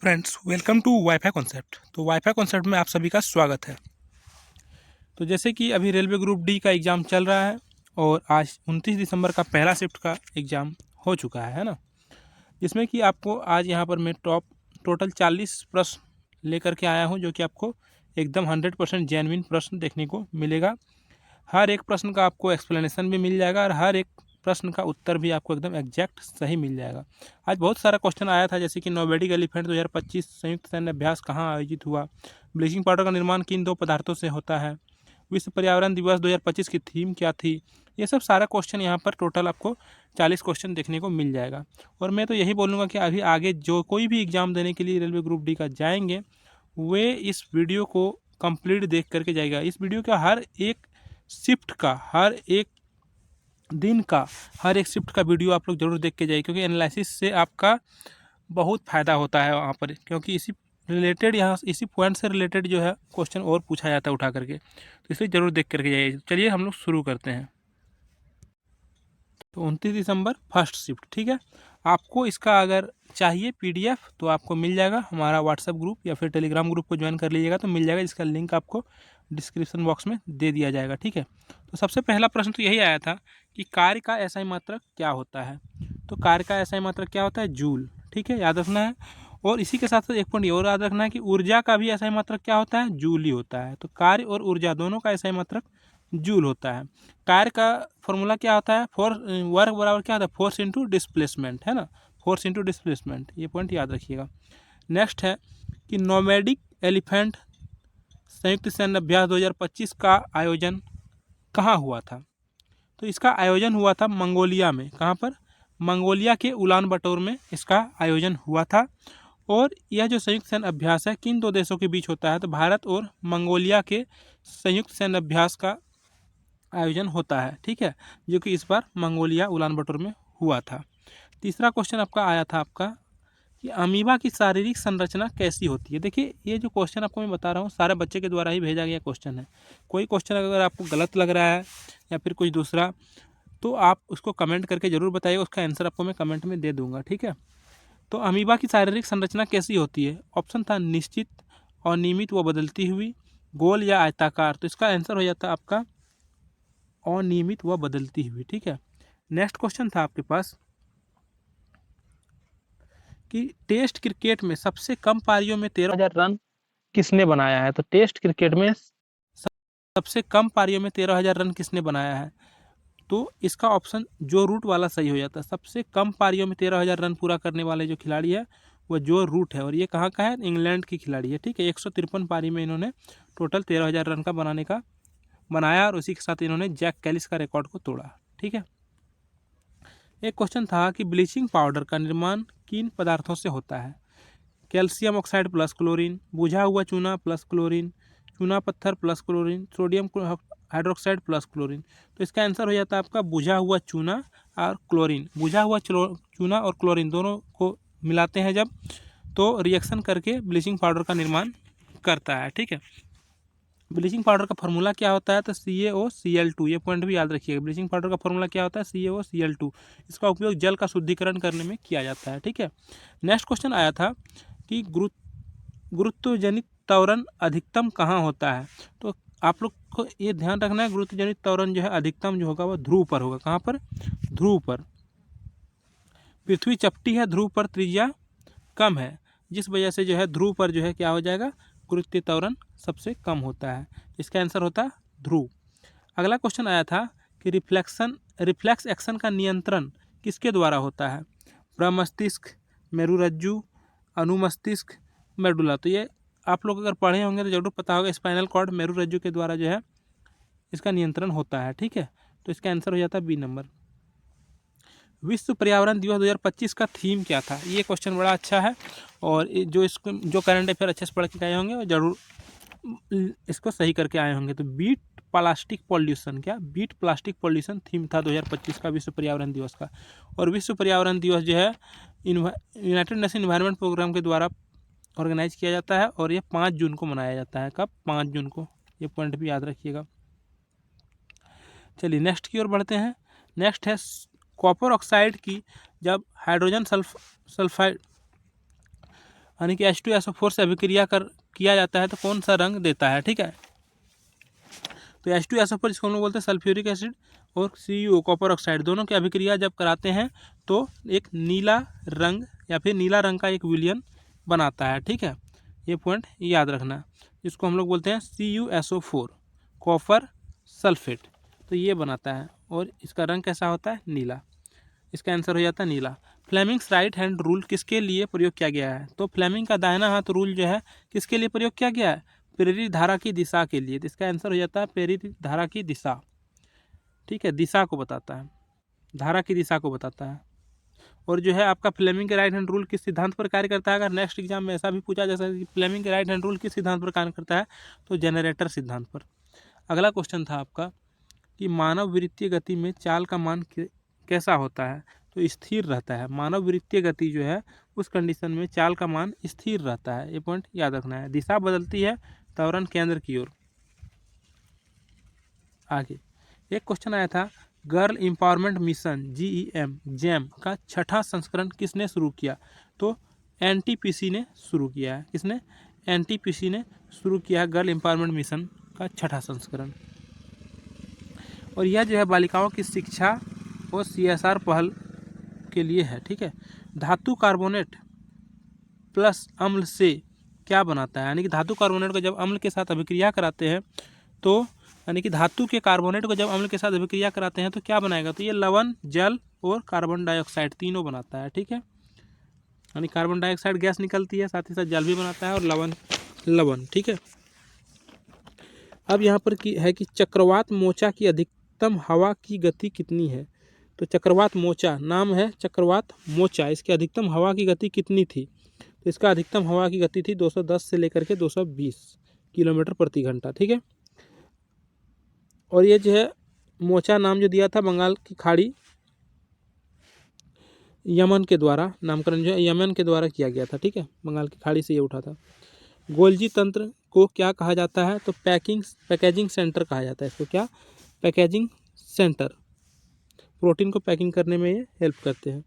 Friends, welcome to wifi concept. तो wifi concept में आप सभी का स्वागत है। तो जैसे कि अभी रेलवे ग्रुप डी का एग्ज़ाम चल रहा है और आज 29 दिसंबर का पहला शिफ्ट का एग्ज़ाम हो चुका है ना। जिसमें कि आपको आज यहाँ पर मैं टोटल 40 प्रश्न लेकर के आया हूँ, जो कि आपको एकदम 100% जेन्युइन प्रश्न देखने को मिलेगा। हर एक प्रश्न का आपको एक्सप्लेनेशन भी मिल जाएगा और हर एक प्रश्न का उत्तर भी आपको एकदम एग्जैक्ट सही मिल जाएगा। आज बहुत सारा क्वेश्चन आया था, जैसे कि नोवेडिक एलिफेंट 2025 संयुक्त सैन्य अभ्यास कहाँ आयोजित हुआ, ब्लीचिंग पाउडर का निर्माण किन दो पदार्थों से होता है, विश्व पर्यावरण दिवस 2025 की थीम क्या थी। ये सब सारा क्वेश्चन यहाँ पर टोटल आपको 40 क्वेश्चन देखने को मिल जाएगा। और मैं तो यही बोलूँगा कि अभी आगे जो कोई भी एग्ज़ाम देने के लिए रेलवे ग्रुप डी का जाएंगे, वे इस वीडियो को कंप्लीट देख करके जाएगा। इस वीडियो का हर एक शिफ्ट का, हर एक दिन का, हर एक शिफ्ट का वीडियो आप लोग ज़रूर देख के जाइए, क्योंकि एनालिसिस से आपका बहुत फ़ायदा होता है वहाँ पर, क्योंकि इसी रिलेटेड, यहाँ इसी पॉइंट से रिलेटेड जो है क्वेश्चन और पूछा जाता है उठा करके। तो इसे ज़रूर देख करके जाइए। चलिए हम लोग शुरू करते हैं। तो 29 दिसंबर फर्स्ट शिफ्ट, ठीक है। आपको इसका अगर चाहिए पीडीएफ तो आपको मिल जाएगा, हमारा व्हाट्सएप ग्रुप या फिर टेलीग्राम ग्रुप को ज्वाइन कर लीजिएगा तो मिल जाएगा, जिसका लिंक आपको डिस्क्रिप्शन बॉक्स में दे दिया जाएगा, ठीक है। तो सबसे पहला प्रश्न तो यही आया था कि कार्य का एसआई मात्रक क्या होता है। तो कार्य का एसआई मात्रक क्या होता है? जूल, ठीक है, याद रखना है। और इसी के साथ साथ एक पॉइंट और याद रखना है कि ऊर्जा का भी एसआई मात्रक क्या होता है? जूल ही होता है। तो कार्य और ऊर्जा दोनों का एसआई मात्रक जूल होता है। कार्य का फॉर्मूला क्या होता है? वर्क बराबर क्या होता है? फोर्स इंटू डिस्प्लेसमेंट, है ना, फोर्स इंटू डिस्प्लेसमेंट, ये पॉइंट याद रखिएगा। नेक्स्ट है कि नोमैडिक एलिफेंट संयुक्त सैन्य अभ्यास 2025 का आयोजन कहाँ हुआ था? तो इसका आयोजन हुआ था मंगोलिया में। कहाँ पर? मंगोलिया के उलान बटोर में इसका आयोजन हुआ था। और यह जो संयुक्त सैन्य अभ्यास है किन दो देशों के बीच होता है? तो भारत और मंगोलिया के संयुक्त सैन्य अभ्यास का आयोजन होता है, ठीक है, जो कि इस बार मंगोलिया उलान बटोर में हुआ था। तीसरा क्वेश्चन आपका आया था आपका कि अमीबा की शारीरिक संरचना कैसी होती है। देखिए, ये जो क्वेश्चन आपको मैं बता रहा हूँ सारे बच्चे के द्वारा ही भेजा गया क्वेश्चन है। कोई क्वेश्चन अगर आपको गलत लग रहा है या फिर कुछ दूसरा, तो आप उसको कमेंट करके ज़रूर बताइएगा, उसका आंसर आपको मैं कमेंट में दे दूंगा, ठीक है। तो अमीबा की शारीरिक संरचना कैसी होती है? ऑप्शन था निश्चित, अनियमित व बदलती हुई, गोल या आयताकार। तो इसका आंसर हो जाता है आपका अनियमित व बदलती हुई, ठीक है। नेक्स्ट क्वेश्चन था आपके पास कि टेस्ट क्रिकेट में सबसे कम पारियों में 13,000 रन किसने बनाया है। तो टेस्ट क्रिकेट में सबसे कम पारियों में 13,000 रन किसने बनाया है? तो इसका ऑप्शन जो रूट वाला सही हो जाता है। सबसे कम पारियों में 13,000 रन पूरा करने वाले जो खिलाड़ी है वो जो रूट है, और ये कहाँ का है? इंग्लैंड की खिलाड़ी है, ठीक है। 153 पारी में इन्होंने टोटल 13,000 रन का बनाया और उसी के साथ इन्होंने जैक कैलिस का रिकॉर्ड को तोड़ा, ठीक है। एक क्वेश्चन था कि ब्लीचिंग पाउडर का निर्माण किन पदार्थों से होता है? कैल्शियम ऑक्साइड प्लस क्लोरीन, बुझा हुआ चूना प्लस क्लोरीन, चूना पत्थर plus chlorine, sodium hydroxide plus chlorine. तो इसका आंसर हो जाता है आपका बुझा हुआ चूना और क्लोरीन। बुझा हुआ चूना और क्लोरीन दोनों को मिलाते हैं जब, तो रिएक्शन करके ब्लीचिंग पाउडर का निर्माण करता है, ठीक है। ब्लीचिंग पाउडर का फॉर्मूला क्या होता है? तो CaOCl2, ये पॉइंट भी याद रखिएगा। ब्लीचिंग पाउडर का फॉर्मूला क्या होता है? CaOCl2। इसका उपयोग जल का शुद्धिकरण करने में किया जाता है, ठीक है। नेक्स्ट क्वेश्चन आया था कि गुरुत्वजनित त्वरण अधिकतम कहाँ होता है। तो आप लोग को ये ध्यान रखना है, गुरुत्वजनित त्वरण जो है अधिकतम जो होगा वो ध्रुव पर होगा। कहाँ पर? ध्रुव पर। पृथ्वी चपटी है, ध्रुव पर त्रिज्या कम है, जिस वजह से जो है ध्रुव पर जो है क्या हो जाएगा? गुरुत्वीय त्वरण सबसे कम होता है। इसका आंसर होता है ध्रुव। अगला क्वेश्चन आया था कि रिफ्लेक्स एक्शन का नियंत्रण किसके द्वारा होता है? प्रमस्तिष्क, मेरुरज्जु, अनुमस्तिष्क, मेडुला। तो ये आप लोग अगर पढ़े होंगे तो जरूर पता होगा, स्पाइनल कॉर्ड मेरुरज्जु के द्वारा जो है इसका नियंत्रण होता है, ठीक है। तो इसका आंसर हो जाता है बी नंबर। विश्व पर्यावरण दिवस 2025 का थीम क्या था? ये क्वेश्चन बड़ा अच्छा है, और जो करंट अफेयर अच्छे से पढ़ के आए होंगे वो जरूर इसको सही करके आए होंगे। तो बीट प्लास्टिक पॉल्यूशन, क्या बीट प्लास्टिक पॉल्यूशन थीम था 2025 का विश्व पर्यावरण दिवस का। और विश्व पर्यावरण दिवस जो है यूनाइटेड नेशन इन्वायरमेंट प्रोग्राम के द्वारा ऑर्गेनाइज किया जाता है, और ये 5 जून को मनाया जाता है। कब? 5 जून को। ये पॉइंट भी याद रखिएगा। चलिए नेक्स्ट की ओर बढ़ते हैं। नेक्स्ट है कॉपर ऑक्साइड की जब हाइड्रोजन सल्फाइड यानी कि H2SO4 से अभिक्रिया किया जाता है तो कौन सा रंग देता है, ठीक है। तो H2SO4 जिसको हम लोग बोलते हैं सल्फ्यूरिक एसिड और CuO कॉपर ऑक्साइड दोनों की अभिक्रिया जब कराते हैं तो एक नीला रंग या फिर नीला रंग का एक विलयन बनाता है, ठीक है। ये पॉइंट याद रखना, जिसको हम लोग बोलते हैं CuSO4 कॉपर सल्फेट, तो ये बनाता है और इसका रंग कैसा होता है, नीला। इसका आंसर हो जाता है नीला। फ्लेमिंग्स राइट हैंड रूल किसके लिए प्रयोग किया गया है, तो फ्लेमिंग का दाहिना हाथ रूल जो है किसके लिए प्रयोग किया गया है, प्रेरित धारा की दिशा के लिए। तो इसका आंसर हो जाता है प्रेरित धारा की दिशा, ठीक है, दिशा को बताता है, धारा की दिशा को बताता है। और जो है आपका फ्लेमिंग के राइट हैंड रूल किस सिद्धांत पर कार्य करता है, अगर नेक्स्ट एग्जाम में ऐसा भी पूछा जा सकता है कि फ्लेमिंग के राइट हैंड रूल किस सिद्धांत पर कार्य करता है, तो जनरेटर सिद्धांत पर। अगला क्वेश्चन था आपका कि मानव वृत्तीय गति में चाल का मान कैसा होता है, तो स्थिर रहता है। मानव वृत्तीय गति जो है उस कंडीशन में चाल का मान स्थिर रहता है, ये पॉइंट याद रखना है। दिशा बदलती है त्वरण केंद्र की ओर। आगे एक क्वेश्चन आया था, गर्ल एम्पावरमेंट मिशन GEM का छठा संस्करण किसने शुरू किया, तो NTPC ने शुरू किया है। किसने, NTPC ने शुरू किया है गर्ल एम्पावरमेंट मिशन का छठा संस्करण। और यह जो है बालिकाओं की शिक्षा और CSR पहल के लिए है, ठीक है। धातु कार्बोनेट प्लस अम्ल से क्या बनाता है, यानी कि धातु कार्बोनेट को जब अम्ल के साथ अभिक्रिया कराते हैं तो यानी कि धातु के कार्बोनेट को जब अम्ल के साथ अभिक्रिया कराते हैं तो क्या बनाएगा, तो ये लवण, जल और कार्बन डाइऑक्साइड तीनों बनाता है, ठीक है। यानी कार्बन डाइऑक्साइड गैस निकलती है, साथ ही साथ जल भी बनाता है और लवण, ठीक है। अब यहाँ पर है कि चक्रवात मोचा की अधिकतम हवा की गति कितनी है, तो चक्रवात मोचा नाम है, चक्रवात मोचा, इसकी अधिकतम हवा की गति कितनी थी, तो इसका अधिकतम हवा की गति थी 210 से लेकर के 220 किलोमीटर प्रति घंटा, ठीक है। और ये जो है मोचा नाम जो दिया था बंगाल की खाड़ी यमन के द्वारा, नामकरण जो है यमन के द्वारा किया गया था, ठीक है, बंगाल की खाड़ी से ये उठा था। गोल्जी तंत्र को क्या कहा जाता है, तो पैकेजिंग सेंटर कहा जाता है इसको, क्या, पैकेजिंग सेंटर। प्रोटीन को पैकिंग करने में ये हेल्प करते हैं।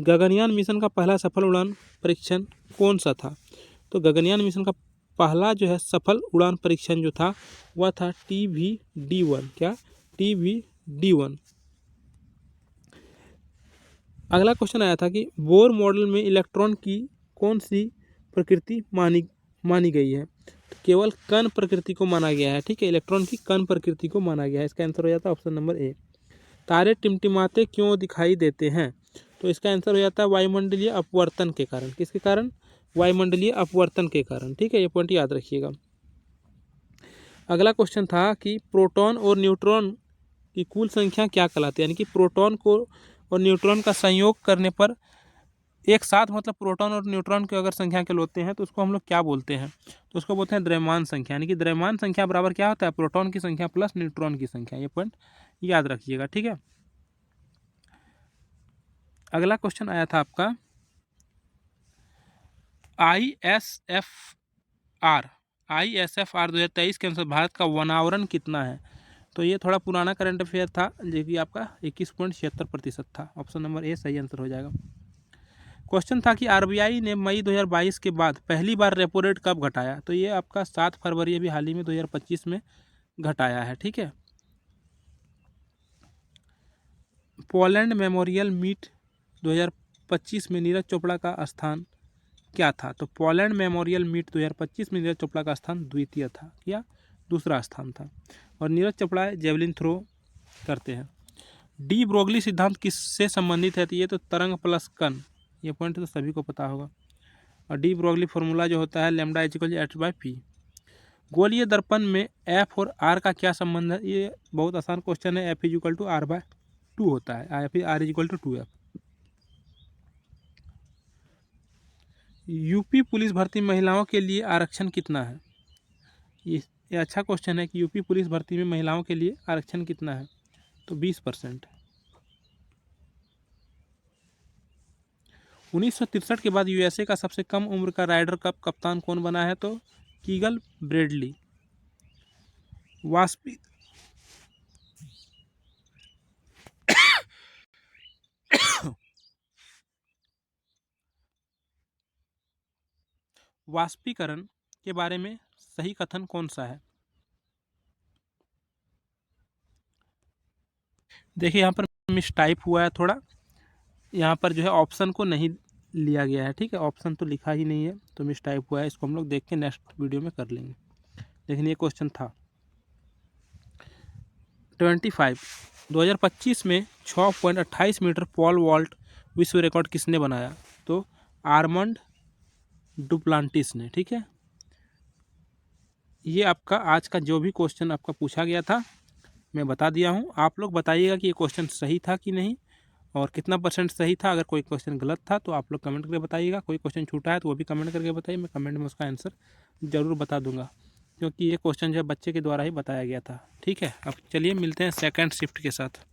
गगनयान मिशन का पहला सफल उड़ान परीक्षण कौन सा था, तो गगनयान मिशन का पहला जो है सफल उड़ान परीक्षण जो था वह था TVD-1, क्या, TVD-1। अगला क्वेश्चन आया था कि बोर मॉडल में इलेक्ट्रॉन की कौन सी प्रकृति मानी गई है, तो केवल कण प्रकृति को माना गया है, ठीक है, इलेक्ट्रॉन की कण प्रकृति को माना गया है। इसका आंसर हो जाता है ऑप्शन नंबर ए। तारे टिमटिमाते क्यों दिखाई देते हैं, तो इसका आंसर हो जाता है वायुमंडलीय अपवर्तन के कारण। किसके कारण, वायुमंडलीय अपवर्तन के कारण, ठीक है, ये पॉइंट याद रखिएगा। अगला क्वेश्चन था कि प्रोटॉन और न्यूट्रॉन की कुल संख्या क्या कहलाती है, यानी कि प्रोटॉन को और न्यूट्रॉन का संयोग करने पर एक साथ, मतलब प्रोटॉन और न्यूट्रॉन की अगर संख्या के होते हैं तो उसको हम लोग क्या बोलते हैं, तो उसको बोलते हैं द्रव्यमान संख्या। यानी कि द्रव्यमान संख्या बराबर क्या होता है, प्रोटॉन की संख्या प्लस न्यूट्रॉन की संख्या, ये पॉइंट याद रखिएगा, ठीक है। अगला क्वेश्चन आया था आपका ISFR 2023 के अनुसार भारत का वनावरण कितना है, तो ये थोड़ा पुराना करंट अफेयर था, जो कि आपका 21.76% था। ऑप्शन नंबर ए सही आंसर हो जाएगा। क्वेश्चन था कि RBI ने मई 2022 के बाद पहली बार रेपो रेट कब घटाया, तो ये आपका 7 फरवरी अभी हाल ही में 2025 में घटाया है, ठीक है। पोलैंड मेमोरियल मीट 2025 में नीरज चोपड़ा का स्थान क्या था, तो पोलैंड मेमोरियल मीट 2025 में नीरज चोपड़ा का स्थान द्वितीय था या दूसरा स्थान था। और नीरज चोपड़ा जेवलिन थ्रो करते हैं। डी ब्रोगली सिद्धांत किससे संबंधित है, तो ये तो तरंग प्लस कण, ये पॉइंट तो सभी को पता होगा। और डी ब्रोगली फॉर्मूला जो होता है लैम्डा इक्वल h/p। गोलीय दर्पण में F और R का क्या संबंध है, ये बहुत आसान क्वेश्चन है। F = R/2 होता है या फिर R = 2F। यूपी पुलिस भर्ती महिलाओं के लिए आरक्षण कितना है, ये अच्छा क्वेश्चन है कि यूपी पुलिस भर्ती में महिलाओं के लिए आरक्षण कितना है, तो 20%। 1963 के बाद USA का सबसे कम उम्र का राइडर कप कप्तान कौन बना है, तो कीगल ब्रेडली। वास्पी वाष्पीकरण के बारे में सही कथन कौन सा है? देखिए यहाँ पर मिसटाइप हुआ है थोड़ा, यहाँ पर जो है ऑप्शन को नहीं लिया गया है, ठीक है, ऑप्शन तो लिखा ही नहीं है, तो मिसटाइप हुआ है। इसको हम लोग देख के नेक्स्ट वीडियो में कर लेंगे। लेकिन ये क्वेश्चन था 25 2025 में 6.28 मीटर पॉल वॉल्ट विश्व रिकॉर्ड किसने बनाया? तो आर्मंड डुप्लांटिस ने, ठीक है। ये आपका आज का जो भी क्वेश्चन आपका पूछा गया था मैं बता दिया हूँ। आप लोग बताइएगा कि ये क्वेश्चन सही था कि नहीं और कितना परसेंट सही था। अगर कोई क्वेश्चन गलत था तो आप लोग कमेंट करके बताइएगा, कोई क्वेश्चन छूटा है तो वो भी कमेंट करके बताइए, मैं कमेंट में उसका आंसर ज़रूर बता दूंगा, क्योंकि ये क्वेश्चन जो है बच्चे के द्वारा ही बताया गया था, ठीक है। अब चलिए मिलते हैं सेकंड शिफ्ट के साथ।